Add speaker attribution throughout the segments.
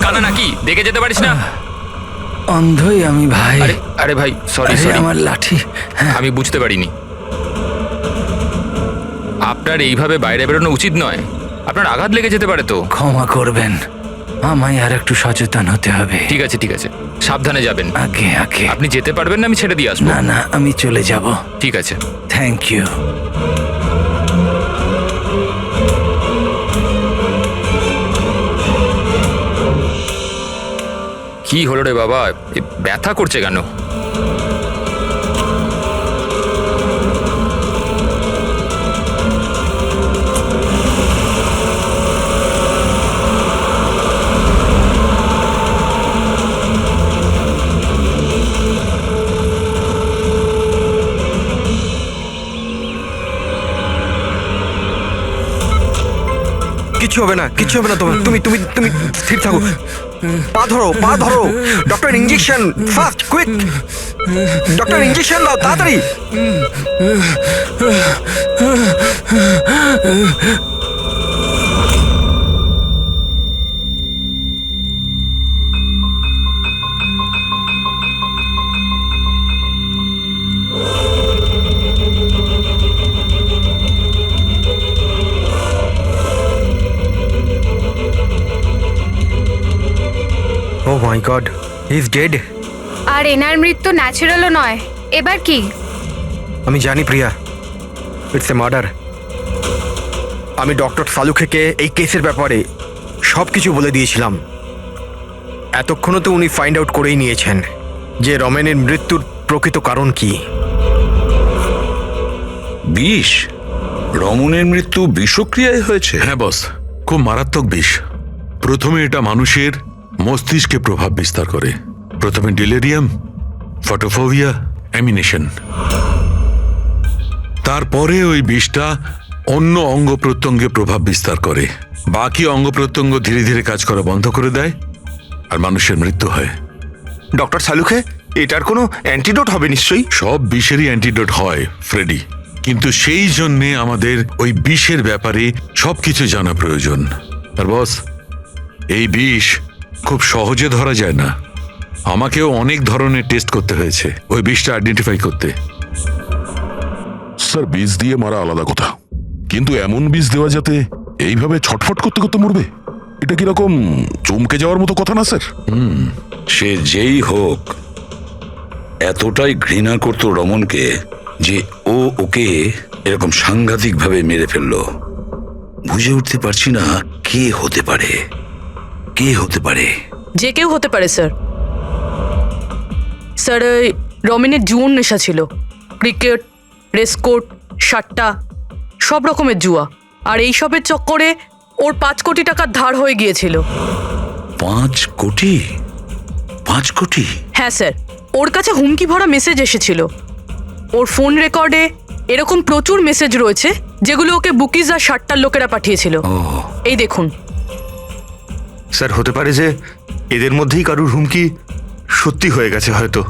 Speaker 1: কানা নাকি? দেখে যেতে পারিস না?
Speaker 2: অন্ধই আমি ভাই।
Speaker 1: আরে আরে ভাই, সরি
Speaker 2: আরে,
Speaker 1: সরি,
Speaker 2: আমার লাঠি।
Speaker 1: আমি বুঝতে পারিনি। আপনার এইভাবে বাইরে বেরোনো উচিত নয়, আপনার আঘাত লেগে যেতে পারে তো।
Speaker 2: ক্ষমা করবেন, আমায় আর একটু সচেতন হতে হবে।
Speaker 1: ঠিক আছে ঠিক আছে, সাবধানে যাবেন।
Speaker 2: আগে আগে।
Speaker 1: আপনি যেতে পারবেন না? আমি ছেড়ে দিয়ে আসবো।
Speaker 2: না না, আমি চলে যাব।
Speaker 1: ঠিক আছে।
Speaker 2: Thank you.
Speaker 1: কি হলো রে বাবা, এ ব্যথা করছে কেন?
Speaker 3: কিচ্ছু হবে না, কিচ্ছু হবে না তোমার। তুমি তুমি তুমি স্থির থাকো। পা ধরো, পা ধরো। Doctor, injection fast, quick. Doctor, injection দাও তাড়াতাড়ি। ও my god, he is dead.
Speaker 4: আর এনার মৃত্যু ন্যাচারালও নয়। এবার কি?
Speaker 3: আমি জানি প্রিয়া, ইটস এ মার্ডার। আমি ডক্টর সালুখেকে এই কেসের ব্যাপারে সব কিছু বলে দিয়েছিলাম। এতক্ষণও তো উনি ফাইন্ড আউট করেই নিয়েছেন যে রমেনের মৃত্যুর প্রকৃত কারণ কি।
Speaker 5: বিষ? রমনের মৃত্যু বিষক্রিয়ায় হয়েছে?
Speaker 6: হ্যাঁ বস, খুব মারাত্মক বিষ। প্রথমে এটা মানুষের মস্তিষ্কে প্রভাব বিস্তার করে। প্রথমে ডেলেরিয়াম, ফটোফোবিয়া, অ্যামিনেশন। তারপরে ওই বিষটা অন্য অঙ্গ প্রত্যঙ্গে প্রভাব বিস্তার করে। বাকি অঙ্গ প্রত্যঙ্গ ধীরে ধীরে কাজ করা বন্ধ করে দেয় আর মানুষের মৃত্যু হয়।
Speaker 7: ডক্টর সালুখে, এটার কোনো অ্যান্টিডোট হবে নিশ্চয়ই?
Speaker 6: সব বিষেরই অ্যান্টিডোট হয় ফ্রেডি, কিন্তু সেই জন্যে আমাদের ওই বিষের ব্যাপারে সবকিছু জানা প্রয়োজন। আর বস, এই বিষ খুব সহজে ধরা যায় না। আমাকেও অনেক ধরনের টেস্ট করতে হয়েছে ওই বিষটা আইডেন্টিফাই করতে।
Speaker 8: স্যার, বীজ দিয়ে মারা আলাদা কথা, কিন্তু এমন বীজ দেওয়া যাতে এইভাবে ছটফট করতে করতে মরবে, এটা কিরকম চমকে যাওয়ার মতো কথা না স্যার?
Speaker 5: সে যেই হোক, এতটাই ঘৃণা করতো রমনকে যে ও ওকে এরকম সাংঘাতিকভাবে মেরে ফেললো। বুঝে উঠতে পারছি না কে হতে পারে, কে হতে পারে।
Speaker 9: যে কেউ হতে পারে স্যার। স্যার, ওই রমেনের জুয়োর নেশা ছিল। ক্রিকেট, রেসকোর্ট, সাট্টা, সব রকমের জুয়া। আর এইসবের চক্করে ওর 5 কোটি টাকার ধার হয়ে গিয়েছিল।
Speaker 5: 5 কোটি? 5 কোটি?
Speaker 9: হ্যাঁ স্যার, ওর কাছে হুমকি ভরা মেসেজ এসেছিল। ওর ফোন রেকর্ডে এরকম প্রচুর মেসেজ রয়েছে যেগুলো ওকে বুকিজ আর সাট্টার লোকেরা পাঠিয়েছিল। এই দেখুন
Speaker 7: স্যার, হতে পারে যে এদের মধ্যেই কারুর হুমকি সত্যি হয়ে গেছে হয়তো।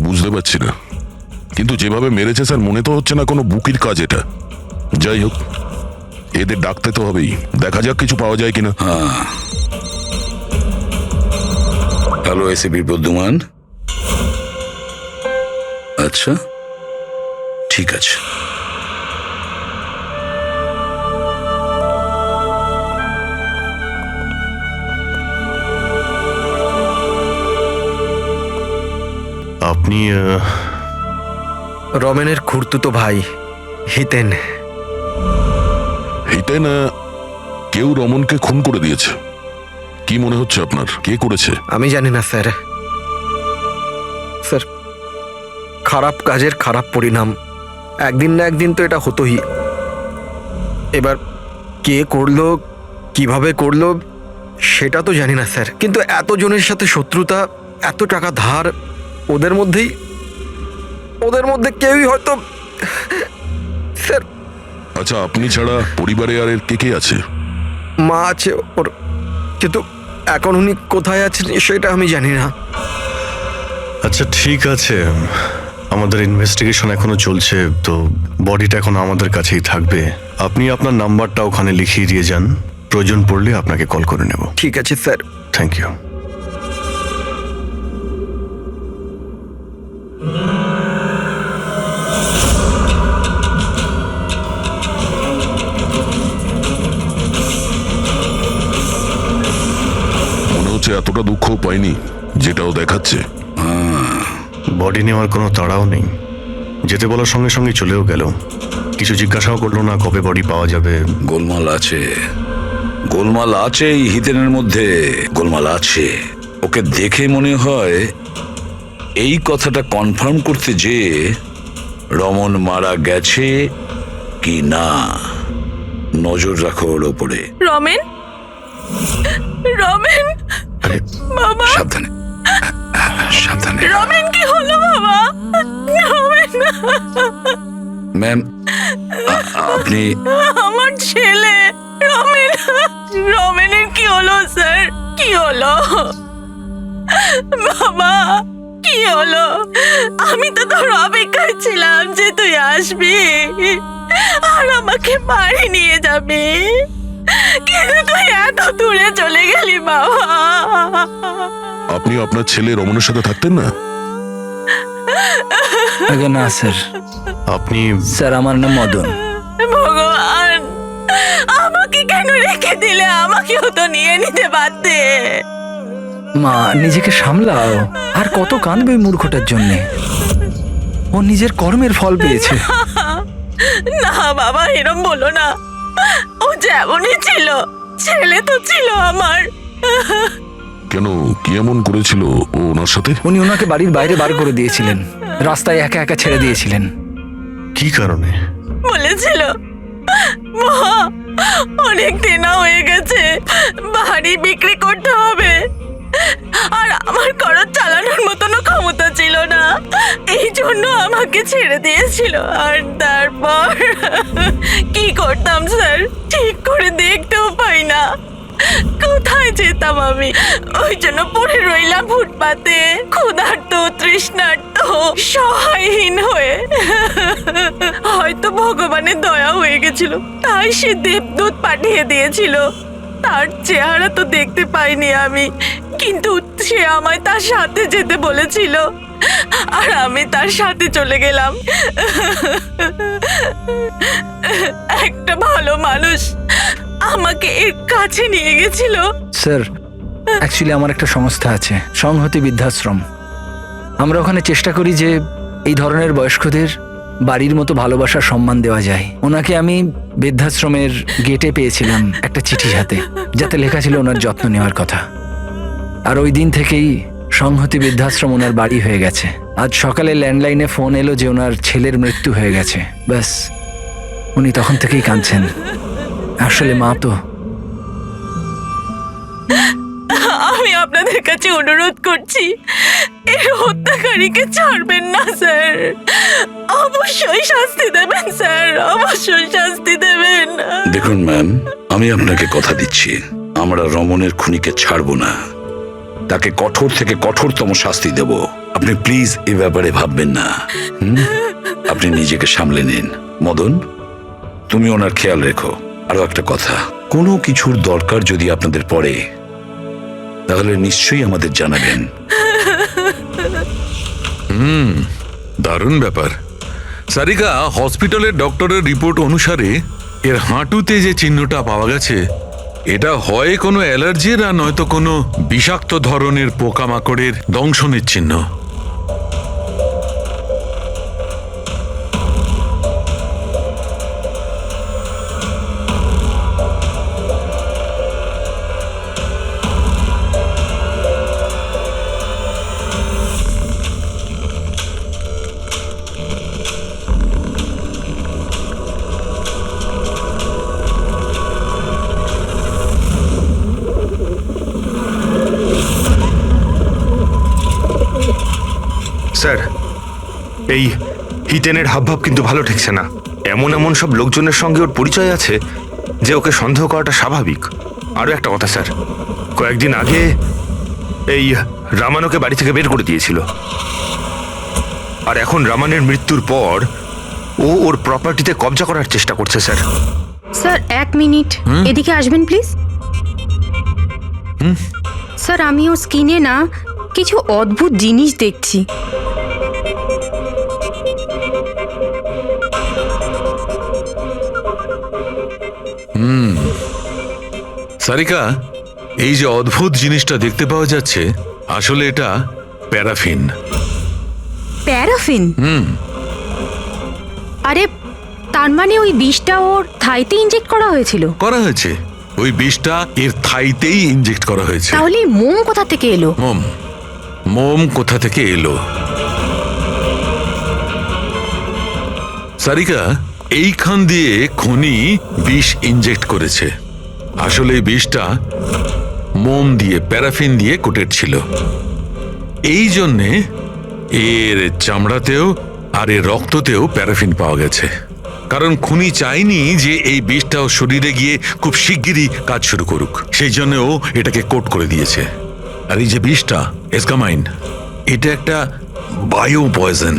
Speaker 8: বুঝতে পারছি না, কিন্তু যেভাবে মেরেছে স্যার, মনে তো হচ্ছে না কোনো বুকির কাজ এটা। যাই হোক, এদের ডাকতে তো হবেই, দেখা যাক কিছু পাওয়া যায় কিনা।
Speaker 5: Hello ACP Pradyuman. আচ্ছা, ঠিক আছে।
Speaker 7: আপনি
Speaker 3: রমেনের খুড়তুতো ভাই হিতেন।
Speaker 8: হিতেন, কেউ রমনকে খুন করে দিয়েছে। কি মনে হচ্ছে আপনার, কে করেছে?
Speaker 3: আমি জানি না স্যার। স্যার, খারাপ কাজের খারাপ পরিণাম। একদিন না একদিন তো এটা হতোই। এবার কে করলো, কিভাবে করলো, সেটা তো জানি না স্যার। কিন্তু এতজনের সাথে শত্রুতা, এত টাকা ধার, ওদের মধ্যে কেউই হয়তো। স্যার,
Speaker 8: আচ্ছা, আপনি ছাড়া পরিবারে আর এর কে কে আছে?
Speaker 3: মা আছে ওর, কিন্তু এখন উনি কোথায় আছেন সেটা আমি জানি না।
Speaker 7: আচ্ছা ঠিক আছে, আমাদের ইনভেস্টিগেশন এখনো চলছে, তো বডিটা এখন আমাদের কাছেই থাকবে। আপনি আপনার নাম্বারটা ওখানে লিখিয়ে দিয়ে যান, প্রয়োজন পড়লে আপনাকে কল করে নেব।
Speaker 3: ঠিক আছে স্যার।
Speaker 7: Thank you.
Speaker 8: মনে হচ্ছে এতটা দুঃখ পাইনি যেটাও দেখাচ্ছে।
Speaker 7: বডি নেওয়ার কোনো তাড়াও নেই, যেতে বলার সঙ্গে সঙ্গে চলেও গেল। কিছু জিজ্ঞাসাও করলো না কবে বডি পাওয়া যাবে।
Speaker 5: গোলমাল আছে, গোলমাল আছে এই হিতেনের মধ্যে, গোলমাল আছে। ওকে দেখে মনে হয় এই কথাটা কনফার্ম করতে যে রমন মারা গেছে কি না। নজর রাখো ওর ওপরে।
Speaker 9: রমেন, রমেন,
Speaker 7: আরে
Speaker 9: বাবা,
Speaker 5: সাবধানে, সাবধানে।
Speaker 9: রমেন কি হলো বাবা? রমেন,
Speaker 5: ম্যাম, আপনি
Speaker 9: আমার ছেলে রমেন, রমেনের কি হলো স্যার? কি হলো বাবা? কি হলো? আমি তো তোর অপেক্ষায় ছিলাম যে তুই আসবি আর আমাকে বাড়ি নিয়ে যাবি, কিন্তু তুই এত দূরে চলে গেলি বাবা।
Speaker 8: আপনি আপনার ছেলে রমনের সাথে থাকতেন না?
Speaker 2: আগে না স্যার,
Speaker 7: আপনি
Speaker 2: স্যার আমার নাম মদন।
Speaker 9: ভগবান, আমাকে কেন রেখে দিলে? আমাকেও তো নিয়ে নিতে পারতে।
Speaker 2: মা, নিজেকে সামলাও। আর কত কাঁদবে ওই মূর্খটার জন্যে? ও নিজের কর্মের ফল পেয়েছে।
Speaker 9: না বাবা, এরম বলো না। ও যেমনই ছিল, ছেলে তো ছিল আমার।
Speaker 8: কেন, কি এমন করেছিল ও ওনার সাথে?
Speaker 2: উনি ওনাকে বাড়ির বাইরে বার করে দিয়েছিলেন, রাস্তায় একা একা ছেড়ে দিয়েছিলেন।
Speaker 7: কি কারণে?
Speaker 9: বলেছিল মা অনেক দেনা হয়ে গেছে, বাড়ি বিক্রি করতে হবে, আর আমার খরচ চালানোর মতনও ক্ষমতা ছিল না, এই জন্য আমাকে ছেড়ে দিয়েছিল। আর তারপর কি করতাম স্যার? ঠিক করে দেখতেও পাই না, কোথায় যেতাম আমি? ওই জন্য পড়ে রইলাম ফুটপাতে, ক্ষুধার্ত, তৃষ্ণার্ত, সহায়হীন হয়ে। হয়তো ভগবানের দয়া হয়ে গেছিল, তাই সে দেবদূত পাঠিয়ে দিয়েছিল। তার চেহারা তো দেখতে পাইনি আমি, কিন্তু সে আমায় তার সাথে যেতে বলেছিল, আর আমি তার সাথে চলে গেলাম। একটা ভালো মানুষ আমাকে এর কাছে নিয়ে গেছিল।
Speaker 2: স্যার, অ্যাকচুয়ালি আমার একটা সংস্থা আছে, সংহতি বৃদ্ধাশ্রম। আমরা ওখানে চেষ্টা করি যে এই ধরনের বয়স্কদের বাড়ির মতো ভালোবাসার সম্মান দেওয়া যায়। ওনাকে আমি বৃদ্ধাশ্রমের গেটে পেয়েছিলাম একটা চিঠি হাতে, যাতে লেখা ছিল ওনার যত্ন নেওয়ার কথা। আর ওই দিন থেকেই সংহতি বৃদ্ধাশ্রম ওনার বাড়ি হয়ে গেছে। আজ সকালে ল্যান্ডলাইনে ফোন এলো যে ওনার ছেলের মৃত্যু হয়ে গেছে। ব্যাস, উনি তখন থেকেই কাঁদছেন। আসলে মা তো।
Speaker 9: আমি আপনাদের কাছে অনুরোধ করছি, এর হত্যাকারীকে ছাড়বেন না স্যার, অবশ্যই শাস্তি দেবেন স্যার, অবশ্যই শাস্তি দেবেন।
Speaker 5: দেখুন ম্যাম, আমি আপনাকে কথা দিচ্ছি, আমরা রমনের খুনিকে ছাড়বো না, তাকে কঠোর থেকে কঠোরতম শাস্তি দেব। আপনি প্লিজ এ ব্যাপারে ভাববেন না। আপনি নিজেকে সামলে নিন। মদন, তুমি ওনার খেয়াল রেখো। আরো একটা কথা, কোনো কিছুর দরকার যদি আপনাদের পড়ে তাহলে নিশ্চয়ই আমাদের জানাবেন।
Speaker 6: দারুণ ব্যাপার। সারিকা, হসপিটালের ডক্টরের রিপোর্ট অনুসারে এর হাঁটুতে যে চিহ্নটা পাওয়া গেছে, এটা হয় কোনো অ্যালার্জির আর নয়তো কোনো বিষাক্ত ধরনের পোকামাকড়ের দংশনের চিহ্ন।
Speaker 7: স্যার, এই হিতেনের হাবভাব কিন্তু ভালো ঠেকছে না। এমন এমন সব লোকজনের সঙ্গে ওর পরিচয় আছে যে ওকে সন্দেহ করাটা স্বাভাবিক। আরও একটা কথা স্যার, কয়েকদিন আগে এই রামানোকে বাড়ি থেকে বের করে দিয়েছিল, আর এখন রামানের মৃত্যুর পর ও ওর প্রপার্টিতে কবজা করার চেষ্টা করছে স্যার।
Speaker 10: স্যার 1 মিনিট এদিকে আসবেন প্লিজ। স্যার আমি ওর স্কিনে না কিছু অদ্ভুত জিনিস দেখছি।
Speaker 6: সারিকা, এই যে অদ্ভুত জিনিসটা দেখতে পাওয়া যাচ্ছে, আসলে এটা প্যারাফিন।
Speaker 10: প্যারাফিন? আরে তার মানে ওই বিষটা ওর থাইতে ইনজেক্ট করা হয়েছিল?
Speaker 6: করা হয়েছে, ওই বিষটা এর থাইতেই ইনজেক্ট করা হয়েছে।
Speaker 10: তাহলে মোম কোথা থেকে এলো?
Speaker 6: মোম কোথা থেকে এলো? সারিকা, এইখান দিয়ে খনি বিষ ইনজেক্ট করেছে। আসলে এই বিষটা মোম দিয়ে, প্যারাফিন দিয়ে কোটেড ছিল। এই জন্যে এর চামড়াতেও আর এর রক্ততেও প্যারাফিন পাওয়া গেছে। কারণ খুনি চায়নি যে এই বিষটা ওর শরীরে গিয়ে খুব শিগগিরই কাজ শুরু করুক, সেই জন্য ও এটাকে কোট করে দিয়েছে। আর এই যে বিষটা এসকামাইন, এটা একটা বায়ো পয়জন,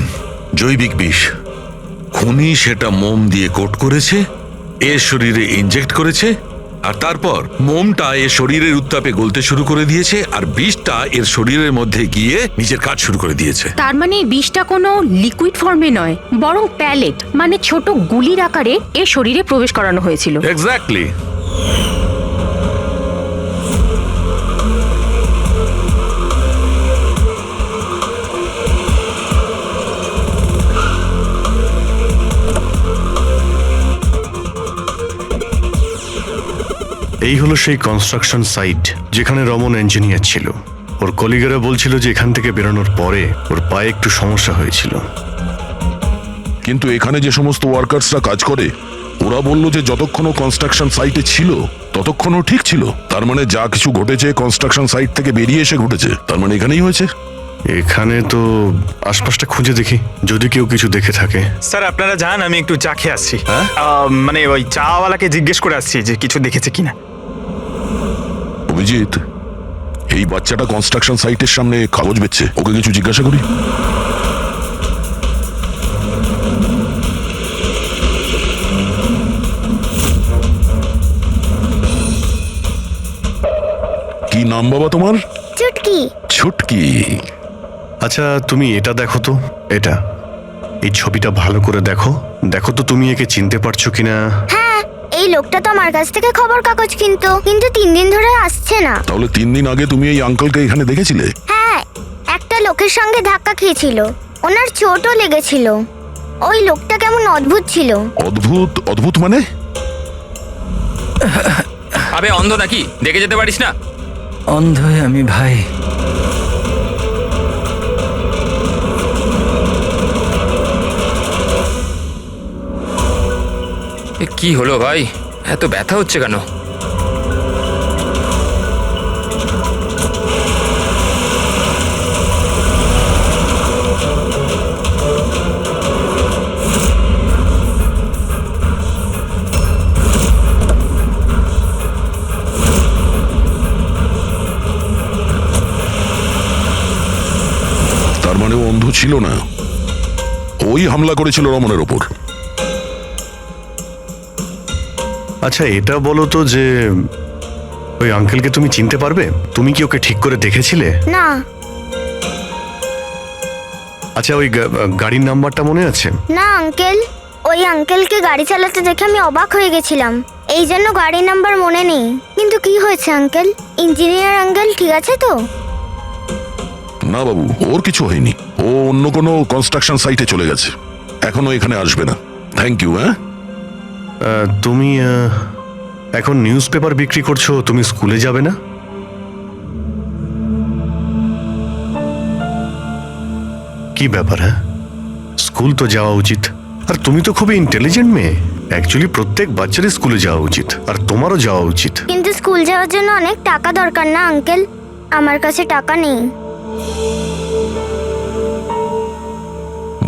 Speaker 6: জৈবিক বিষ। খুনি সেটা মোম দিয়ে কোট করেছে, এর শরীরে ইনজেক্ট করেছে, আর তারপর মোমটা এর শরীরের উত্তাপে গলতে শুরু করে দিয়েছে, আর বিষটা এর শরীরের মধ্যে গিয়ে নিজের কাজ শুরু করে দিয়েছে।
Speaker 10: তার মানে এই বিষটা কোনো লিকুইড ফর্মে নয়, বরং প্যালেট মানে ছোট গুলির আকারে এর শরীরে প্রবেশ করানো হয়েছিল।
Speaker 6: এক্স্যাক্টলি।
Speaker 11: এই হলো সেই কনস্ট্রাকশন সাইট যেখানে রমন ইঞ্জিনিয়ার ছিল। ওর কলিগেরা বলছিল যে এখান থেকে বেরোনোর পরে ওর পায়ে একটু সমস্যা হয়েছিল।
Speaker 8: কিন্তু এখানে যে সমস্ত ওয়ার্কার্সরা কাজ করে, ওরা বললো যে যতক্ষণ কনস্ট্রাকশন সাইটে ছিল ততক্ষণও ঠিক ছিল। তার মানে যা কিছু ঘটেছে কনস্ট্রাকশন সাইট থেকে বেরিয়ে এসে ঘটেছে, তার মানে এখানেই হয়েছে।
Speaker 11: এখানে তো আশপাশটা খুঁজে দেখি, যদি কেউ কিছু দেখে থাকে।
Speaker 12: স্যার আপনারা যান, আমি একটু চা খেয়ে আসছি। মানে ওই চাওয়ালাকে জিজ্ঞেস করে আসছি যে কিছু দেখেছে কিনা।
Speaker 8: অভিজিৎ, এই বাচ্চাটা কনস্ট্রাকশন সাইটের সামনে কাগজ বেচছে, ওকে কিছু জিজ্ঞাসা করি। কি নাম বাবা তোমার?
Speaker 13: চুটকি।
Speaker 8: ছুটকি।
Speaker 11: আচ্ছা তুমি এটা দেখো তো, এটা এই ছবিটা ভালো করে দেখো, দেখো তো তুমি একে চিনতে পারছো কিনা।
Speaker 13: হ্যাঁ, এই লোকটা তো আমার কাছ থেকে খবর কাগজ কিন্তু 3 দিন ধরে আসছে না।
Speaker 8: তাহলে 3 দিন আগে তুমি এই আঙ্কেলকে এখানে দেখেছিলে?
Speaker 13: হ্যাঁ, একটা লোকের সঙ্গে ধাক্কা খেয়েছিল, ওনার চোটও লেগেছিল। ওই লোকটা কেমন অদ্ভুত ছিল।
Speaker 8: অদ্ভুত? অদ্ভুত মানে?
Speaker 1: আবে অন্ধ নাকি, দেখে যেতে পারিস না?
Speaker 2: অন্ধই আমি ভাই।
Speaker 1: কি হলো ভাই, এত ব্যথা হচ্ছে কেন?
Speaker 8: তার মানে ও অন্ধ ছিল না, ওই হামলা করেছিল রমনের ওপর।
Speaker 11: আচ্ছা এটা বলো তো যে ওই আঙ্কেলকে তুমি চিনতে পারবে? তুমি কি ওকে ঠিক করে দেখেছিলে?
Speaker 13: না।
Speaker 11: আচ্ছা ওই গাড়ির নাম্বারটা মনে আছে?
Speaker 13: না আঙ্কেল, ওই আঙ্কেলকে গাড়ি চালাতে দেখে আমি অবাক হয়ে গেছিলাম, এই জন্য গাড়ির নাম্বার মনে নেই। কিন্তু কি হয়েছে আঙ্কেল? ইঞ্জিনিয়ার আঙ্কেল ঠিক আছে তো?
Speaker 8: না বাবু, ওর কিছু হয়নি, ও অন্য কোনো কনস্ট্রাকশন সাইটে চলে গেছে, এখনো এখানে আসবে না। Thank you. হ্যাঁ,
Speaker 11: তুমি এখন নিউজ পেপার বিক্রি করছো, তুমি স্কুলে যাবে না? কি ব্যাপার? হ্যাঁ, স্কুল তো যাওয়া উচিত। আর তুমি তো খুবই ইন্টেলিজেন্ট মেয়ে, অ্যাকচুয়ালি প্রত্যেক বাচ্চারই স্কুলে যাওয়া উচিত, আর তোমারও যাওয়া উচিত।
Speaker 13: কিন্তু স্কুল যাওয়ার জন্য অনেক টাকা দরকার না আঙ্কেল? আমার কাছে টাকা নেই।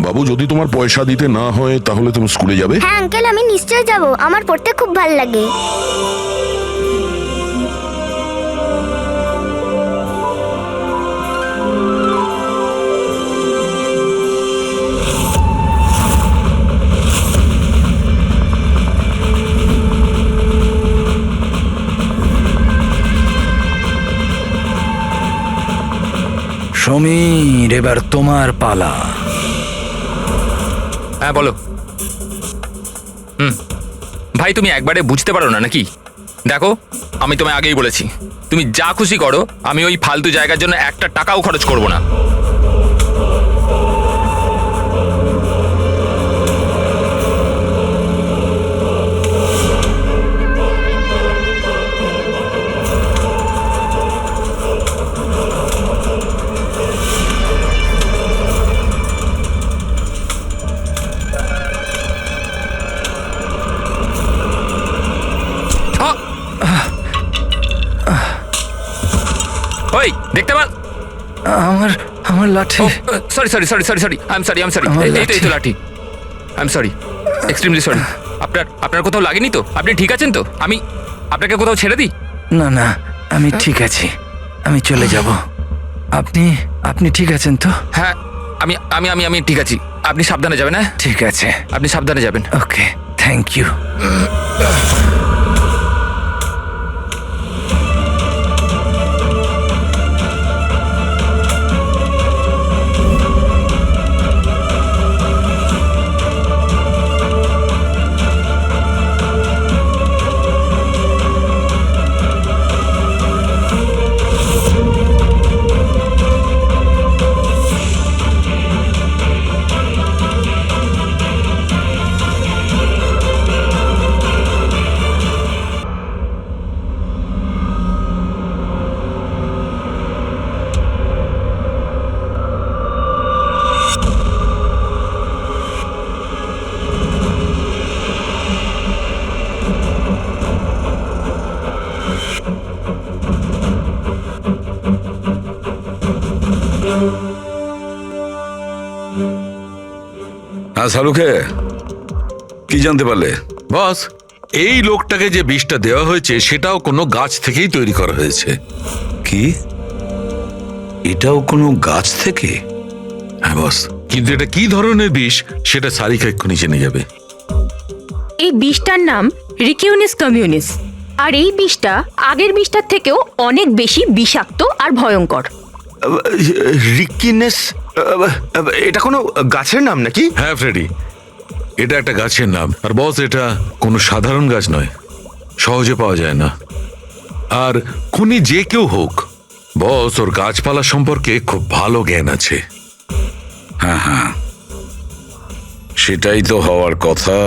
Speaker 8: বাবু যদি তোমার পয়সা দিতে না হয় তাহলে তুমি স্কুলে যাবে?
Speaker 13: হ্যাঁ আঙ্কেল, আমি নিশ্চয়ই যাব, আমার পড়তে খুব ভালো লাগে।
Speaker 2: সমীর, এবার তোমার পালা।
Speaker 1: হ্যাঁ বলো। ভাই তুমি একবারে বুঝতে পারো না নাকি? দেখো, আমি তোমায় আগেই বলেছি, তুমি যা খুশি করো, আমি ওই ফালতু জায়গার জন্য একটা টাকাও খরচ করব না। ওই দেখতে পার,
Speaker 2: আমার আমার লাঠি।
Speaker 1: Sorry sorry sorry sorry sorry I am sorry এই তো লাঠি। I am sorry, extremely sorry. আপনার কোথাও লাগেনি তো? আপনি ঠিক আছেন তো? আমি আপনাকে কোথাও ছেড়ে দিই?
Speaker 2: না না, আমি ঠিক আছি, আমি চলে যাব। আপনি আপনি ঠিক আছেন তো?
Speaker 1: হ্যাঁ, আমি আমি আমি আমি ঠিক আছি। আপনি সাবধানে যাবেন। হ্যাঁ
Speaker 2: ঠিক আছে,
Speaker 1: আপনি সাবধানে যাবেন।
Speaker 2: ওকে, থ্যাংক ইউ।
Speaker 5: হ্যাঁ শাহরুখে, কি জানতে পারলে?
Speaker 6: বস, এই লোকটাকে যে বিষটা দেওয়া হয়েছে সেটাও কোনো গাছ থেকেই তৈরি করা হয়েছে।
Speaker 5: কি, এটাও কোনো গাছ থেকে?
Speaker 6: হ্যাঁ বস, কিন্তু এটা কি ধরনের বিষ সেটা সারিকা এক্ষুনি জেনে যাবে।
Speaker 10: এই বিষটার নাম রিকিউনিস কমিউনিস, আর এই বিষটা আগের বিষটার থেকেও অনেক বেশি বিষাক্ত আর ভয়ঙ্কর।
Speaker 7: রিকিনেস, এটা কোনো গাছের নাম নাকি?
Speaker 6: হ্যাঁ ফ্রেডি, এটা একটা গাছের নাম। আর বস, এটা কোনো সাধারণ গাছ নয়, সহজে পাওয়া যায় না। আর খুনি যে কেউ হোক, বস ওর গাছপালা সম্পর্কে খুব ভালো জ্ঞান আছে।
Speaker 5: হ্যাঁ হ্যাঁ, সেটাই তো হওয়ার কথা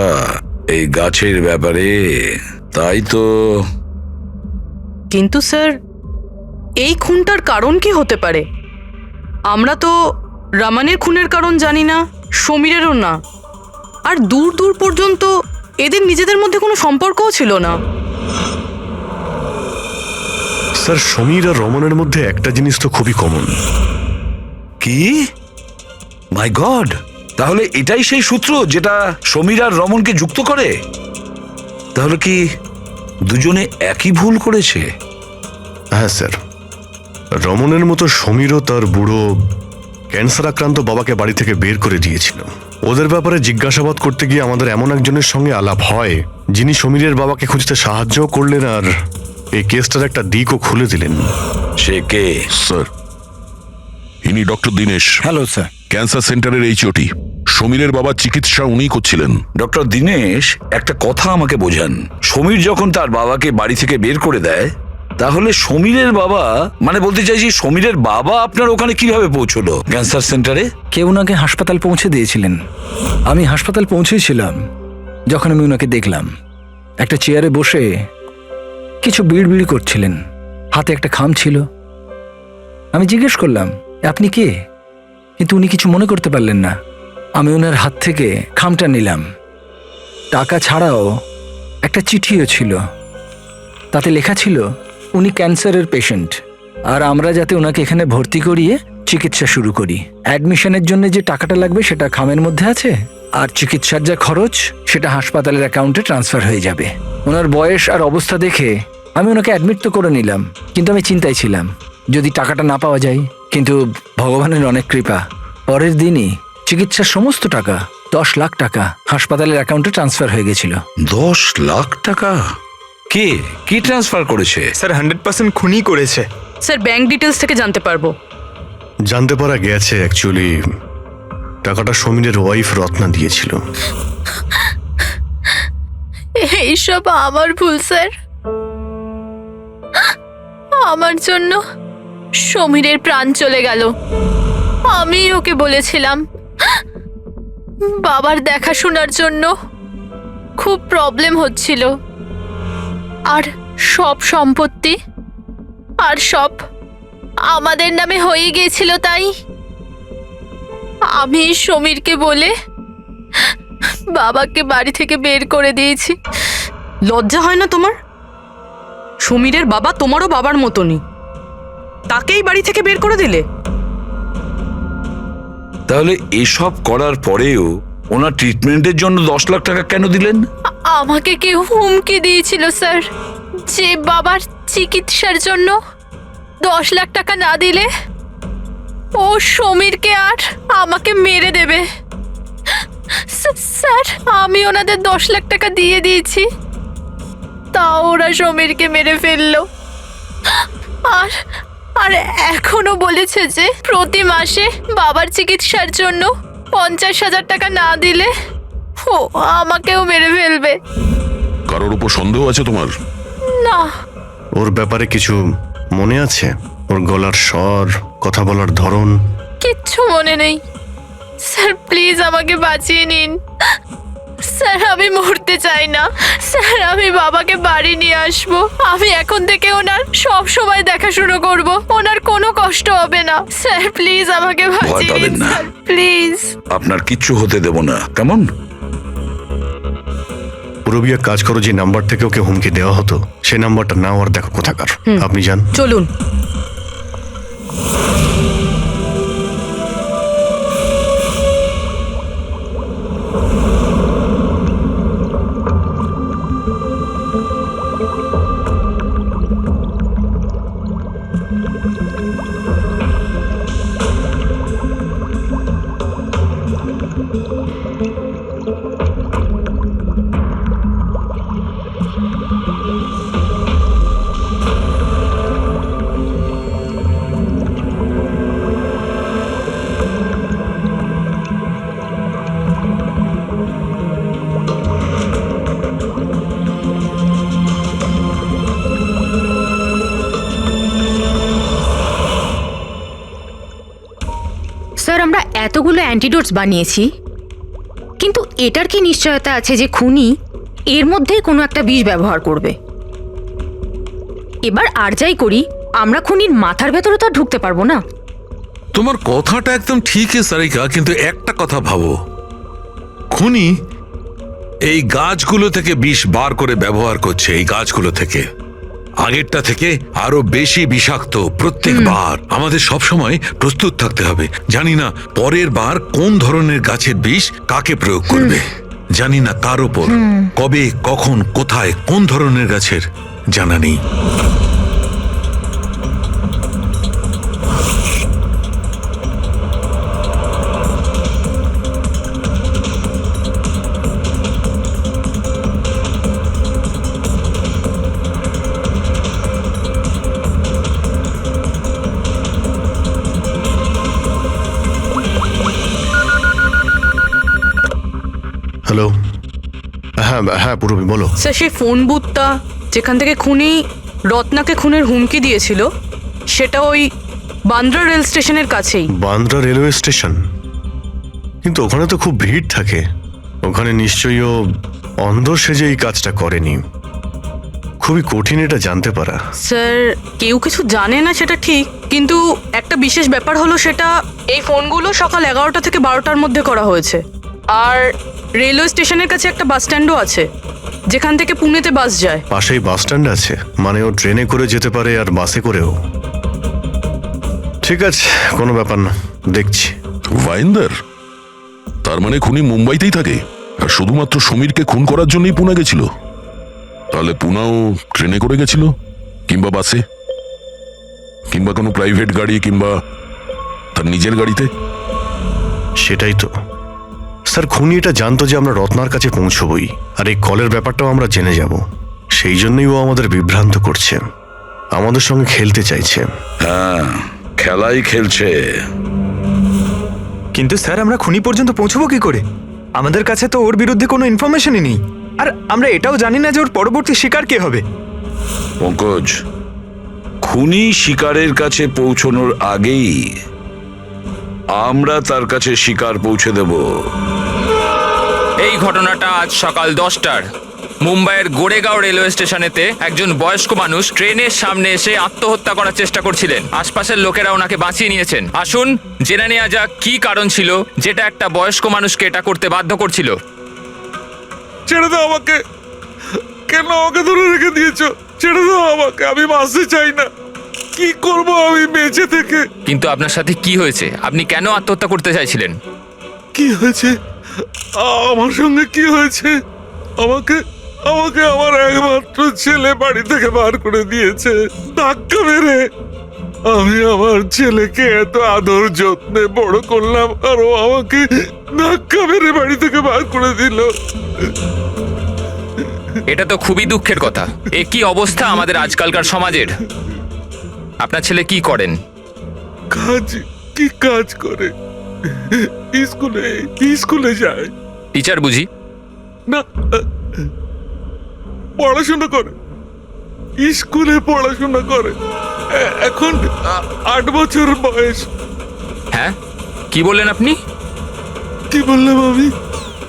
Speaker 5: এই গাছের ব্যাপারে। তাই তো।
Speaker 9: কিন্তু স্যার, এই খুনটার কারণ কি হতে পারে? আমরা তো রামানের খুনের কারণ জানি না, সমীরেরও না, আর দূর দূর পর্যন্ত এদের নিজেদের মধ্যে কোনো সম্পর্কও ছিল না।
Speaker 11: স্যার, সমীর আর রমনের মধ্যে একটা জিনিস তো খুবই কমন।
Speaker 5: কি? মাই গড, তাহলে এটাই সেই সূত্র যেটা সমীর আর রমনকে যুক্ত করে? তাহলে কি দুজনে একই ভুল করেছে?
Speaker 11: হ্যাঁ স্যার, রমনের মতো সমীরও তার বুড়ো ক্যান্সার আক্রান্ত বাবাকে বাড়ি থেকে বের করে দিয়েছিল। ওদের ব্যাপারে জিজ্ঞাসাবাদ করতে গিয়ে আমাদের এমন একজনের সঙ্গে আলাপ হয়, যিনি সমীরের বাবাকে খুঁজতে সাহায্য করলেন আর এই কেসটার একটা দিকও খুলে দিলেন।
Speaker 5: সে কে?
Speaker 8: স্যার, ইনি doctor Dinesh.
Speaker 2: Hello sir.
Speaker 8: Cancer সেন্টারের এইচওটি। সমীরের বাবার চিকিৎসা উনিই করছিলেন।
Speaker 5: ডক্টর দীনেশ, একটা কথা আমাকে বোঝান। সমীর যখন তার বাবাকে বাড়ি থেকে বের করে দেয়, তাহলে সমীরের বাবা, মানে বলতে চাইছি সমীরের বাবা আপনার ওখানে কিভাবে পৌঁছলো ক্যান্সার সেন্টারে?
Speaker 2: কেউ ওনাকে হাসপাতাল পৌঁছে দিয়েছিলেন। আমি হাসপাতাল পৌঁছেছিলাম যখন আমি ওনাকে দেখলাম একটা চেয়ারে বসে কিছু বিড়বিড় করছিলেন, হাতে একটা খাম ছিল। আমি জিজ্ঞেস করলাম, আপনি কে? কিন্তু উনি কিছু মনে করতে পারলেন না। আমি ওনার হাত থেকে খামটা নিলাম। টাকা ছাড়াও একটা চিঠিও ছিল, তাতে লেখা ছিল উনি ক্যান্সারের পেশেন্ট, আর আমরা যাতে ওনাকে এখানে ভর্তি করিয়ে চিকিৎসা শুরু করি। অ্যাডমিশনের জন্য যে টাকাটা লাগবে সেটা খামের মধ্যে আছে, আর চিকিৎসার যা খরচ সেটা হাসপাতালের অ্যাকাউন্টে ট্রান্সফার হয়ে যাবে। ওনার বয়স আর অবস্থা দেখে আমি ওনাকে অ্যাডমিট তো করে নিলাম, কিন্তু আমি চিন্তায় ছিলাম যদি টাকাটা না পাওয়া যায়। কিন্তু ভগবানের অনেক কৃপা, পরের দিনই চিকিৎসার সমস্ত টাকা 10 লাখ টাকা হাসপাতালের অ্যাকাউন্টে ট্রান্সফার হয়ে গেছিল।
Speaker 5: 10 লাখ টাকা? কে কি ট্রান্সফার করেছে?
Speaker 12: স্যার 100% খুনই করেছে।
Speaker 9: স্যার, ব্যাংক ডিটেলস থেকে জানতে পারবো।
Speaker 11: জানতে পারা গেছে অ্যাকচুয়ালি টাকাটা সমীরের ওয়াইফ রত্না দিয়েছিল।
Speaker 9: এইসব আমার ভুল স্যার। আমার জন্য সমীরের প্রাণ চলে গেল। আমি ওকে বলেছিলাম বাবার দেখাশোনার জন্য খুব প্রবলেম হচ্ছিল, আর সব সম্পত্তি আর সব আমাদের নামে হয়ে গিয়েছিল। তাই আমি সমীরকে বলে বাবাকে বাড়ি থেকে বের করে দিয়েছি।
Speaker 14: লজ্জা হয় না তোমার? সমীরের বাবা তোমারও বাবার মতনই, তাকেই বাড়ি থেকে বের করে দিলে।
Speaker 5: তাহলে এসব করার পরেও ওনার ট্রিটমেন্টের জন্য 10 লাখ টাকা কেন দিলেন?
Speaker 9: আমাকে কেউ হুমকি দিয়েছিল স্যার যে বাবার চিকিৎসার জন্য 10 লাখ টাকা না দিলে ও সমীরকে আর আমাকে মেরে দেবে। স্যার আমি ওনাদের 10 লাখ টাকা দিয়ে দিয়েছি, তাও ওরা সমীরকে মেরে ফেললো। আর আর এখনো বলেছে যে প্রতি মাসে বাবার চিকিৎসার জন্য 50,000 টাকা না দিলে ও আমাকেও মেরে ফেলবে।
Speaker 8: কারোর উপর সন্দেহ আছে তোমার?
Speaker 9: না।
Speaker 11: ওর ব্যাপারে কিছু মনে আছে? ওর গলার স্বর, কথা বলার ধরন?
Speaker 9: কিচ্ছু মনে নেই স্যার, প্লিজ আমাকে বাঁচিয়ে নিন স্যার। আমি মরতে চাই না স্যার, আমি বাবাকে বাড়ি নিয়ে আসবো। আমি এখন থেকে ওনার সব সময় দেখাশোনা করব, ওনার কোনো কষ্ট হবে না স্যার। প্লিজ আমাকে বাঁচিয়ে নিন স্যার, প্লিজ।
Speaker 5: আপনার কিচ্ছু হতে দেব না, কেমন?
Speaker 11: পুরবি এক কাজ করো, যে নাম্বার থেকে ওকে হুমকি দেওয়া হতো সেই নাম্বারটা নাও আর দেখো কোথাকার। আপনি যান,
Speaker 14: চলুন।
Speaker 10: স্যার আমরা এতগুলো অ্যান্টিডোটস বানিয়েছি, কিন্তু এটার কি নিশ্চয়তা আছে যে খুনি এর মধ্যেই কোনো একটা বিষ ব্যবহার করবে? এবার আর যাই করি, আমরা খুনির মাথার ভেতরে তো আর ঢুকতে পারবো না।
Speaker 6: তোমার কথাটা একদম ঠিক সারিকা, কিন্তু একটা কথা ভাবো, খুনি এই গাছগুলো থেকে বিষ বার করে ব্যবহার করছে। এই গাছগুলো থেকে আগেরটা থেকে আরো বেশি বিষাক্ত প্রত্যেকবার। আমাদের সব সময় প্রস্তুত থাকতে হবে। জানি না পরের বার কোন ধরনের গাছের বিষ কাকে প্রয়োগ করবে, জানি না কার ওপর, কবে, কখন, কোথায়, কোন ধরনের গাছের জানা নেই।
Speaker 11: হ্যালো। হ্যাঁ হ্যাঁ পুরবি বলো।
Speaker 14: স্যার সেই ফোন বুথটা যেখান থেকে খুনি রত্নাকে খুনের হুমকি দিয়েছিল, সেটা ওই বান্দ্রা রেল স্টেশনের কাছেই।
Speaker 11: Bandra railway station? কিন্তু ওখানে তো খুব ভিড় থাকে, ওখানে নিশ্চয়ই ও অন্ধ সেজে এই কাজটা করেনি। খুবই কঠিন এটা জানতে পারা।
Speaker 14: স্যার কেউ কিছু জানে না সেটা ঠিক, কিন্তু একটা বিশেষ ব্যাপার হলো সেটা এই ফোনগুলো সকাল 11টা থেকে 12টার মধ্যে করা হয়েছে। আর রেলওয়ে স্টেশনের কাছে একটা বাস স্ট্যান্ডও আছে যেখান থেকে পুনেতে বাস যায়।
Speaker 11: পাশেই বাস স্ট্যান্ড আছে, মানে ও ট্রেনে করে যেতে পারে আর বাসে করেও। ঠিক আছে, কোনো ব্যাপার না, দেখছি।
Speaker 8: ভাইন্দার, তার মানে খুনি মুম্বাইতেই থাকে আর শুধুমাত্র সমীরকে খুন করার জন্যই পুনে গেছিল? তাহলে পুনাও ট্রেনে করে গেছিল, কিংবা বাসে, কিংবা কোনো প্রাইভেট গাড়ি, কিংবা তার নিজের গাড়িতে।
Speaker 11: সেটাই তো স্যার, খুনি এটা জানতো যে আমরা রত্নার কাছে পৌঁছবই, আর এই কলের ব্যাপারটাও আমরা জেনে যাব। সেই জন্যই ও আমাদের বিভ্রান্ত করছে, আমাদের সঙ্গে খেলতে চাইছে।
Speaker 5: হ্যাঁ, খেলাই খেলছে।
Speaker 12: কিন্তু স্যার আমরা খুনি পর্যন্ত পৌঁছবো কি করে? আমাদের কাছে তো ওর বিরুদ্ধে কোনো ইনফরমেশনই নেই, আর আমরা এটাও জানি না যে ওর পরবর্তী শিকার কে হবে।
Speaker 5: পঙ্কজ, খুনি শিকারের কাছে পৌঁছনোর আগেই আমরা তার কাছে শিকার পৌঁছে দেব।
Speaker 1: এই ঘটনাটা আজ সকাল 10টার মুম্বাইয়ের গোরেগাঁও রেলওয়ে স্টেশনেতে একজন বয়স্ক মানুষ ট্রেনের সামনে এসে আত্মহত্যা করার চেষ্টা করছিলেন। আশপাশের লোকেরা ওনাকে বাঁচিয়ে নিয়েছেন। আসুন জেনে নেওয়া যাক কি কারণ ছিল যেটা একটা বয়স্ক মানুষকে এটা করতে বাধ্য করছিল।
Speaker 8: ছেড়ে দাও আমাকে, কেন আমাকে ধরে রেখে দিয়েছো? ছেড়ে দাও আমাকে, আমি বাঁচতে চাই না। কি করব আমি বেঁচে থেকে?
Speaker 1: কিন্তু আপনার সাথে কি হয়েছে? আপনি কেন আত্মহত্যা করতে চাইছিলেন?
Speaker 8: কি হয়েছে? আমার সঙ্গে কি হয়েছে? আমাকে আমাকে আমার একমাত্র ছেলে বাড়ি থেকে বার করে দিয়েছে ধাক্কা মেরে। আমি আমার ছেলেকে এত আদর যত্নে বড় করলাম, আর ও আমাকে ধাক্কা মেরে বাড়ি থেকে বার করে দিল।
Speaker 1: এটা তো খুবই দুঃখের কথা। এ কি অবস্থা আমাদের আজকালকার সমাজের। আপনার ছেলে কি করেন?
Speaker 8: কাজ করে, স্কুলে যায়।
Speaker 1: টিচার বুঝি?
Speaker 8: না, পড়াশোনা করে, স্কুলে পড়াশোনা করে। এখন 8 বছর বয়স।
Speaker 1: হ্যাঁ, কি বললেন আপনি?
Speaker 8: কি বললাম আমি?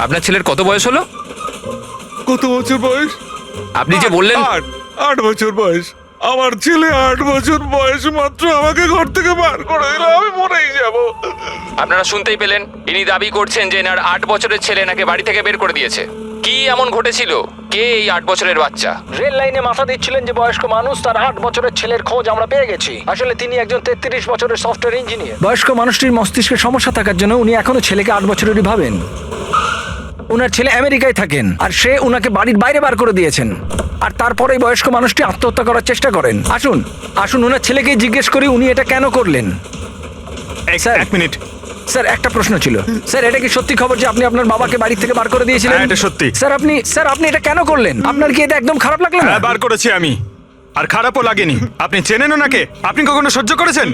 Speaker 1: আপনার ছেলের কত বয়স হলো?
Speaker 8: কত বছর বয়স?
Speaker 1: আপনি যে বললেন
Speaker 8: 8 বছর বয়স। আমার ছেলে 8 বছর বয়স মাত্র আমাকে ঘর থেকে বার করে দিল। আমি মরেই যাব।
Speaker 1: আপনারা শুনতেই পেলেন, ইনি দাবি করছেন যে এনার 8 বছরের ছেলে নাকি বাড়ি থেকে বের করে দিয়েছে। কি এমন ঘটেছিল? কে এই 8 বছরের বাচ্চা?
Speaker 2: রেল লাইনে মাথা দিচ্ছিলেন যে বয়স্ক মানুষ, তার 8 বছরের ছেলের খোঁজ আমরা পেয়ে গেছি। আসলে তিনি একজন 33 বছরের সফটওয়্যার ইঞ্জিনিয়ার। বয়স্ক মানুষটির মস্তিষ্কে সমস্যা থাকার জন্য উনি এখনো ছেলেকে 8 বছরেরই ভাবেন। উনার ছেলে আমেরিকায় থাকেন, আর সে উনাকে বাড়ির বাইরে বার করে দিয়েছেন। আর তারপরেই বয়স্ক মানুষটি আত্মহত্যা করার চেষ্টা করেন। আসুন উনার ছেলেকে জিজ্ঞেস করি উনি এটা কেন করলেন।
Speaker 12: Sir 1 minute.
Speaker 2: স্যার একটা প্রশ্ন ছিল। স্যার এটা কি সত্যি খবর যে আপনি আপনার বাবাকে বাড়ি থেকে বার করে দিয়েছিলেন?
Speaker 12: এটা সত্যি।
Speaker 2: স্যার আপনি এটা কেন করলেন? আপনার কি এটা একদম খারাপ লাগলো না?
Speaker 12: হ্যাঁ, বার করেছি আমি, আর খারাপও লাগেনি। আপনি চেনেন ওনাকে? আপনি কখনো সহ্য করেছেন?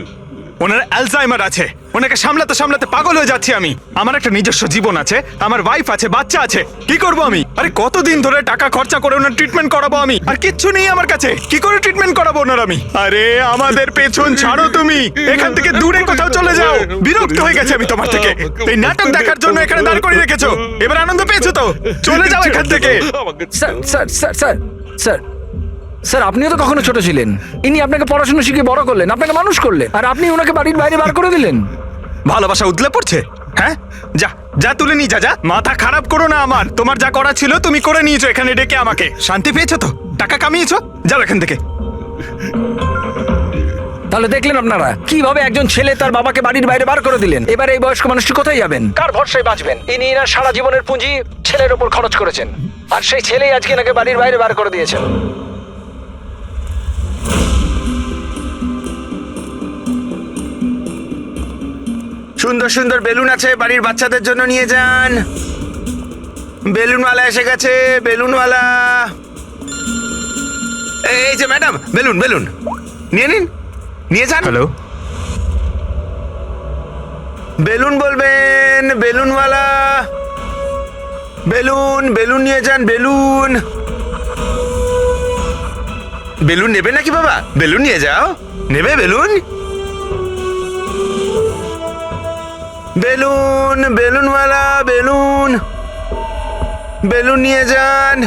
Speaker 12: ওনার অ্যালজাইমার আছে, ওনাকে সামলাতে সামলাতে পাগল হয়ে যাচ্ছি আমি। আমার একটা নিজস্ব জীবন আছে, আমার ওয়াইফ আছে, বাচ্চা আছে। কি করব আমি? আরে কতদিন ধরে টাকা খরচা করে ওনার ট্রিটমেন্ট করাবো আমি, আর কিচ্ছু নেই আমার কাছে। কি করে ট্রিটমেন্ট করাবো ওনার আমি? আরে আমাদের পেছন ছাড়ো তুমি, এখান থেকে দূরে কোথাও চলে যাও। বিরক্ত হয়ে গেছে আমি তোমার থেকে। এই নাটক দেখার জন্য এখানে দাঁড় করিয়ে রেখেছো। এবার আনন্দ পেয়েছো তো? চলে যাও এখান থেকে।
Speaker 2: স্যার আপনিও তো কখনো ছোট ছিলেন। ইনি আপনাকে পড়াশোনা শিখিয়ে বড় করলেন, আপনাকে মানুষ করলেন, আর আপনি ওনাকে বাড়ির বাইরে বার করে দিলেন।
Speaker 12: ভালোবাসা উতলে পড়ছে? হ্যাঁ, যা তুলে নিয়ে যা। মাথা খারাপ করো না আমার। তোমার যা করা ছিল তুমি করে নিয়েছো এখানে ডেকে আমাকে। শান্তি পেয়েছো তো? টাকা কামিয়েছো? যাও এখান থেকে।
Speaker 2: তাহলে দেখলেন আপনারা কিভাবে একজন ছেলে তার বাবাকে বাড়ির বাইরে বার করে দিলেন। এবার এই বয়স্ক মানুষটি কোথায় যাবেন? কার ভরসায় বাঁচবেন? ইনি এনার সারা জীবনের পুঁজি ছেলের ওপর খরচ করেছেন, আর সেই ছেলেই আজকে এনাকে বাড়ির বাইরে বার করে দিয়েছেন।
Speaker 15: সুন্দর সুন্দর বেলুন আছে, বাড়ির বাচ্চাদের জন্য নিয়ে যান। বেলুনওয়ালা এসে গেছে, বেলুনওয়ালা। এই যে ম্যাডাম, বেলুন নিয়ে নিন, নিয়ে যান।
Speaker 12: হ্যালো,
Speaker 15: বেলুন বলবেন, বেলুনওয়ালা। বেলুন নিয়ে যান। বেলুন নেবে নাকি বাবা? বেলুন নিয়ে যাও। নেবে বেলুন? বেলুনওয়ালা, বেলুন নিয়ে যান।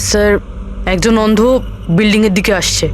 Speaker 14: স্যার একজন অন্ধ বিল্ডিং এর দিকে আসছে।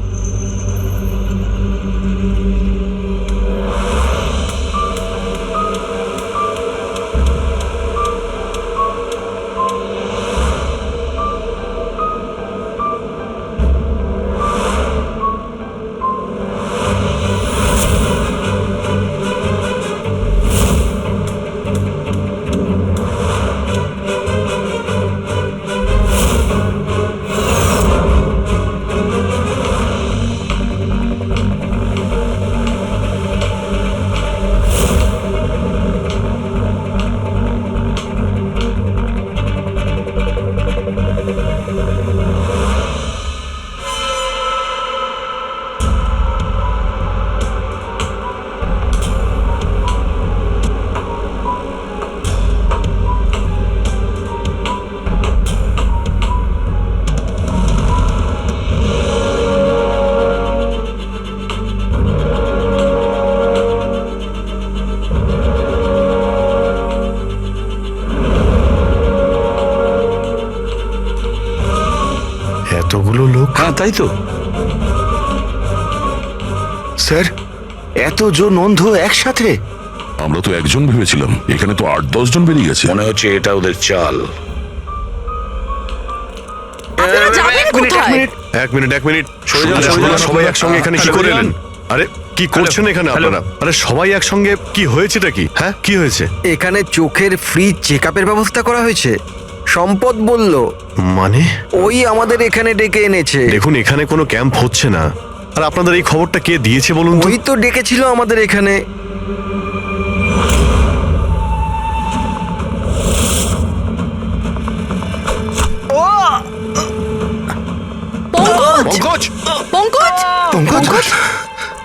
Speaker 11: এতগুলো লোক?
Speaker 5: হ্যাঁ তাই তো।
Speaker 7: স্যার এতজন অন্ধ একসাথে?
Speaker 8: আমরা তো একজন ভেবেছিলাম, এখানে তো 8-10 জন বেরিয়ে গেছে।
Speaker 5: মনে হচ্ছে এটা ওদের চাল।
Speaker 14: আপনারা যাবেন কোথায়?
Speaker 11: এক মিনিট
Speaker 5: সরে যান,
Speaker 11: আরে
Speaker 5: সরে যান,
Speaker 11: আপনারা সবাই একসঙ্গে এখানে কি করে এলেন? আরে কি করছেন এখানে আপনারা? আরে সবাই একসঙ্গে কি হয়েছেটা কি? হ্যাঁ কি হয়েছে?
Speaker 3: এখানে চোখের ফ্রি চেক আপের ব্যবস্থা করা হয়েছে। সম্পদ বলল,
Speaker 11: মানে
Speaker 3: ওই আমাদের এখানে ডেকে এনেছে।
Speaker 11: দেখুন এখানে কোনো ক্যাম্প হচ্ছে না। আর আপনাদের এই খবরটা কে দিয়েছে বলুন তো?
Speaker 3: ওই তো ডেকেছিল আমাদের এখানে।
Speaker 14: পঙ্কজ পঙ্কজ
Speaker 11: পঙ্কজ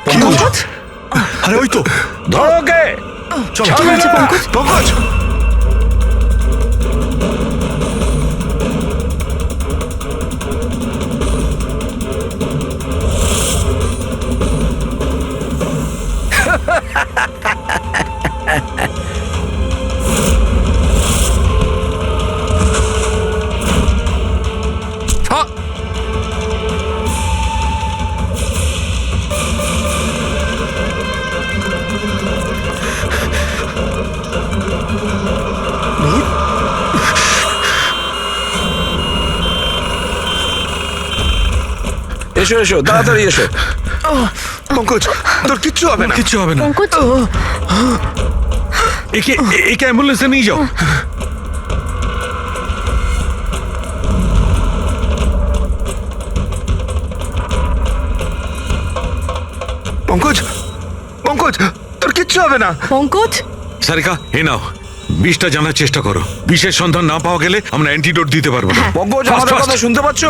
Speaker 11: পঙ্কজ আরে ওই তো
Speaker 5: ধরো ওকে।
Speaker 11: চলো
Speaker 14: কি হয়েছে পঙ্কজ?
Speaker 11: পঙ্কজ
Speaker 1: হ্যাঁ,
Speaker 5: এসো এসো, তাড়াতাড়ি এসো।
Speaker 7: পঙ্কজ তোর কিচ্ছু হবে না।
Speaker 6: কিচ্ছু হবে না।
Speaker 10: পঙ্কজ
Speaker 6: একে অ্যাম্বুলেন্সে নিয়ে যাও।
Speaker 7: পঙ্কজ পঙ্কজ তোর কিচ্ছু হবে না।
Speaker 14: পঙ্কজ
Speaker 6: সারিকা এ নাও, বিষটা জানার চেষ্টা করো। বিষের সন্ধান না পাওয়া গেলে আমরা অ্যান্টিডোট দিতে পারবো না।
Speaker 5: পঙ্কজ
Speaker 6: Fast,
Speaker 5: আমাদের
Speaker 6: fast.
Speaker 5: কথা শুনতে পাচ্ছ?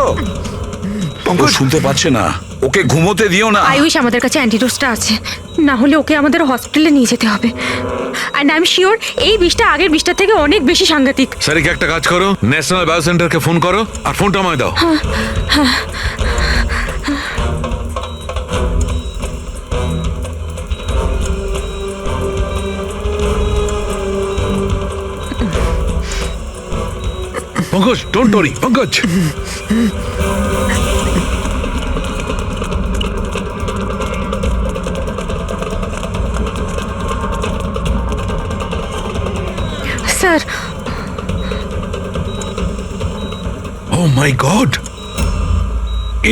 Speaker 5: পঙ্কজ শুনতে পাচ্ছে না, ওকে ঘুমোতে দিও না।
Speaker 10: আই উইশ আমাদের কাছে অ্যান্টিডোটসটা আছে, না হলে ওকে আমাদের হসপিটালে নিয়ে যেতে হবে। অ্যান্ড আই এম শিওর এই বিষটা আগের বিষটার থেকে অনেক বেশি সাংঘাতিক।
Speaker 6: সারিকা একটা কাজ করো, ন্যাশনাল বায়ো সেন্টারকে ফোন করো আর ফোনটা আমায় দাও। Pankaj don't worry Pankaj.
Speaker 10: Sir
Speaker 6: oh my god,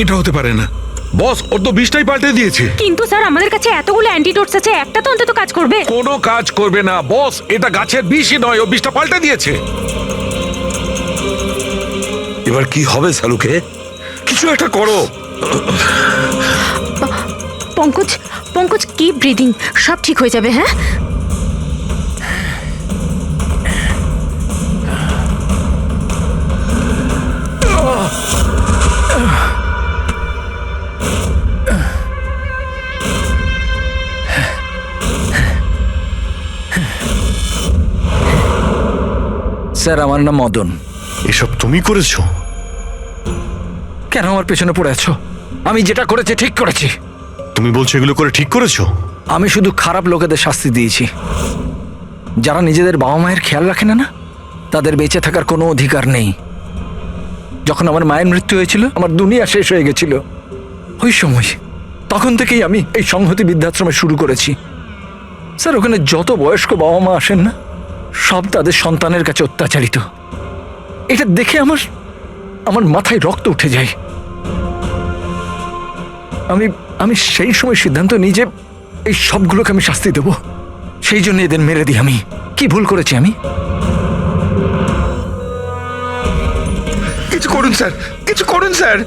Speaker 6: এটা হতে পারে না। বস ওর তো বিষটাই পাল্টে দিয়েছে।
Speaker 10: কিন্তু স্যার আমাদের কাছে এতগুলো অ্যান্টিডোটস আছে, একটা তো অন্তত কাজ করবে।
Speaker 6: কোনো কাজ করবে না বস, এটা গাছের বিষই নয়, ও বিষটা পাল্টে দিয়েছে।
Speaker 5: এবার কি হবে সালুকে? কিছু একটা করো।
Speaker 10: পঙ্কজ পঙ্কজ কিপ ব্রিদিং, সব ঠিক হয়ে যাবে। হ্যাঁ
Speaker 2: স্যার আমার নাম মদন।
Speaker 11: এসব তুমি করেছো?
Speaker 2: কেন আমার পেছনে পড়ে আছো? আমি যেটা করেছি ঠিক করেছি।
Speaker 11: তুমি বলছো এগুলো করে ঠিক করেছো?
Speaker 2: আমি শুধু খারাপ লোকেদের শাস্তি দিয়েছি, যারা নিজেদের বাবা মায়ের খেয়াল রাখে না, তাদের বেঁচে থাকার কোনো অধিকার নেই। যখন আমার মায়ের মৃত্যু হয়েছিল, আমার দুনিয়া শেষ হয়ে গেছিল। ওই সময় তখন থেকেই আমি এই সংহতি বৃদ্ধাশ্রমে শুরু করেছি। স্যার ওখানে যত বয়স্ক বাবা মা আসেন না, সব তাদের সন্তানের কাছে অত্যাচারিত। এটা দেখে আমার মাথায় রক্ত উঠে যায়। আমি সেই সময় সিদ্ধান্ত নিই যে এই সবগুলোকে আমি শাস্তি দেব। সেই জন্য এদের মেরে দিই। আমি কি ভুল করেছি? আমি
Speaker 7: কিছু করুন স্যার, কিছু করুন স্যার।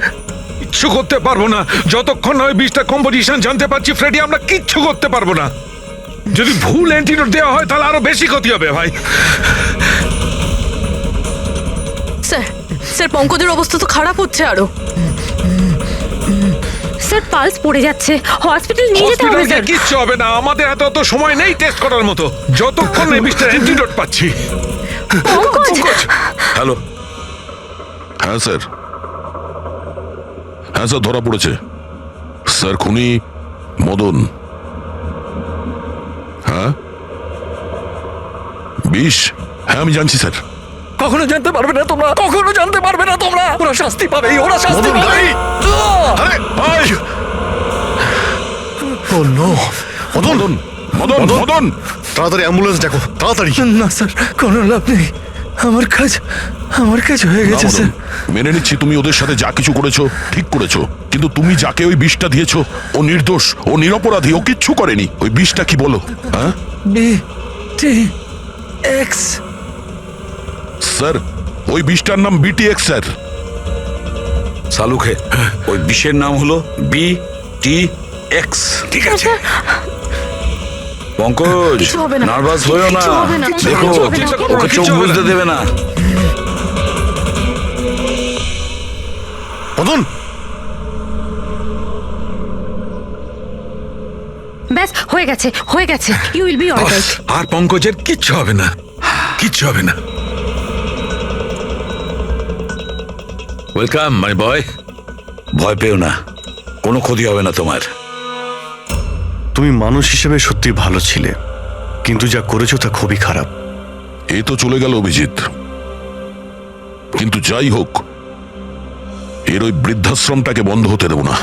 Speaker 6: কিচ্ছু করতে পারবো না যতক্ষণ না ওই বিষটা কম্পোজিশন জানতে পারছি। ফ্রেডি আমরা কিচ্ছু করতে পারবো না। যদি ভুল অ্যান্টিডোট দেওয়া হয় তাহলে আরো বেশি ক্ষতি হবে ভাই।
Speaker 14: স্যার স্যার পঙ্কজের অবস্থা তো খারাপ হচ্ছে আরো।
Speaker 10: স্যার পালস পড়ে যাচ্ছে, হসপিটাল নিয়ে যেতে হবে।
Speaker 6: হসপিটালে
Speaker 10: স্যার
Speaker 6: কিচ্ছু হবে না, আমাদের এত সময় নেই টেস্ট করার মতো। যতক্ষণ এই বিষটা অ্যান্টিডোট পাচ্ছি।
Speaker 10: পঙ্কজ
Speaker 8: হ্যালো। হ্যাঁ স্যার, হ্যাঁ স্যার ধরা পড়েছে। স্যার খুনি মদন। হ্যাঁ বিষ? হ্যাঁ আমি জানছি স্যার,
Speaker 2: কখনো জানতে পারবে না তোমরা, কখনো জানতে পারবে না তোমরা। ওরা শাস্তি পাবে, ওরা শাস্তি
Speaker 11: মদন,
Speaker 2: পাবে।
Speaker 11: গাড়ি! আরে ও নো, মদন
Speaker 8: মদন মদন
Speaker 11: তাড়াতাড়ি অ্যাম্বুলেন্স ডাকো, তাড়াতাড়ি।
Speaker 2: না স্যার, কোনো লাভ নেই। আমার কাজ হয়ে
Speaker 8: না,
Speaker 2: গেছে
Speaker 8: মদন,
Speaker 2: স্যার।
Speaker 8: মেনে নিচ্ছি তুমি ওদের সাথে যা কিছু করেছো ঠিক করেছো, কিন্তু তুমি যাকে ওই বিষটা দিয়েছো ও নির্দোষ, ও নিরপরাধী, ও কিচ্ছু করেনি। ওই বিষটা কি বলো? হ্যাঁ
Speaker 2: BTX।
Speaker 8: স্যার, ওই বিষটার নাম BTX স্যার।
Speaker 5: সালুখে ওই বিষের নাম হলো BTX। ঠিক আছে পঙ্কজ,
Speaker 14: কিছু হবে না।
Speaker 5: নার্ভাস হয়েও না,
Speaker 14: কিছু হবে না।
Speaker 5: দেখো
Speaker 14: কিছু হবে না।
Speaker 5: ওকে চোখ বুঝতে দেবে না।
Speaker 11: মদন,
Speaker 10: ব্যাস হয়ে গেছে, হয়ে গেছে। You will be alright.
Speaker 6: আর পঙ্কজের কিচ্ছু হবে না, কিচ্ছু হবে না। Welcome my boy.
Speaker 5: ভয় পেও না, কোনো ক্ষতি হবে না তোমার।
Speaker 11: তুমি মানুষ হিসেবে সত্যি ভালো ছিলে, কিন্তু যা করেছো তা খুবই খারাপ।
Speaker 8: এই তো চলে গেল অভিজিৎ, কিন্তু যাই হোক এর ওই বৃদ্ধাশ্রমটাকে বন্ধ হতে দেব না।